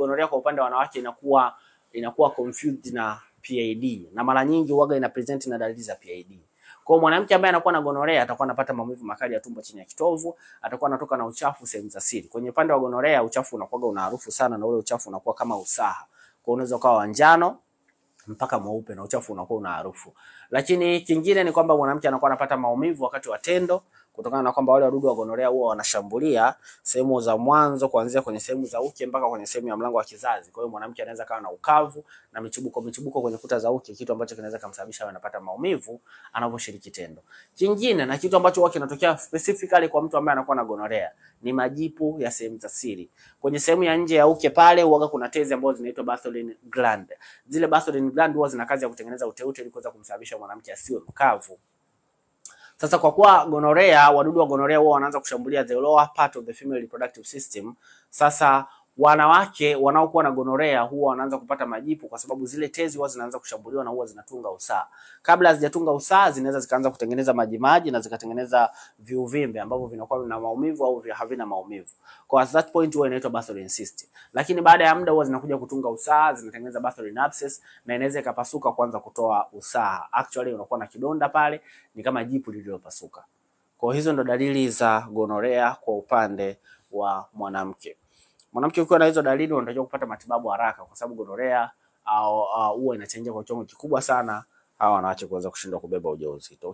gonorrhea kwa upande wa wanawake inakuwa confused na PID, na mara nyingi huaga ina present na dalili za PID. Kwa mwanamke ambaye anakuwa na gonorrhea atakuwa anapata maumivu makali ya tumbo chini ya kitovu, atakuwa anatoka na uchafu sehemu za siri. Kwenye upande wa gonorrhea uchafu unakuwa una harufu sana, na ule uchafu unakuwa kama usaha. Kwa unaweza ukawa wa njano mpaka mweupe na uchafu unakuwa una harufu. Lakini kingine ni kwamba mwanamke anakuwa anapata maumivu wakati wa tendo, kutokana na kwamba wale wadudu wa gonorrhea huwa wanashambulia sehemu za mwanzo, kuanzia kwenye sehemu za uke mpaka kwenye sehemu ya mlango wa kizazi. Kwa hiyo mwanamke anaweza kawa na ukavu na michubuko kwenye kuta za uke, kitu ambacho kinaweza kumsababisha anapata maumivu anaposhiriki tendo. Kingine na kitu ambacho huwa kinatokea specifically kwa mtu ambaye anakuwa na gonorrhea ni majipu ya sehemu za siri. Kwenye sehemu ya nje ya uke pale huwa kuna tezi ambazo zinaitwa Bartholin gland. Zile Bartholin gland huwa zina kazi ya kutengeneza uteute ili kuweza kumsababisha mwanamke asiwe mkavu. Sasa kwa kuwa gonorrhea, wadudu wa gonorrhea huwa wanaanza kushambulia the lower part of the female reproductive system. Sasa wanawake wanaokuwa na gonorrhea huwa wanaanza kupata majipu kwa sababu zile tezi huwa zinaanza kushambuliwa na huwa zinatunga usaha. Kabla hazijatunga usaha, zinaweza zikaanza kutengeneza majimaji na zikatengeneza viuvimbe ambavyo vinakuwa na maumivu au havina maumivu. Kwa at that point huwa inaitwa Bartholin cyst. Lakini baada ya muda huwa zinakuja kutunga usaha, zinatengeneza Bartholin abscess na inaweza ikapasuka kuanza kutoa usaha. Actually unakuwa na kidonda pale, ni kama jipu lililopasuka. Kwa hizo ndo dalili za gonorrhea kwa upande wa mwanamke. Mwanamke ukiwa na hizo dalili unatakiwa kupata matibabu haraka, kwa sababu gonorrhea huwa inachangia kwa kiwango kikubwa sana hawa wanawake kuweza kushindwa kubeba ujauzito.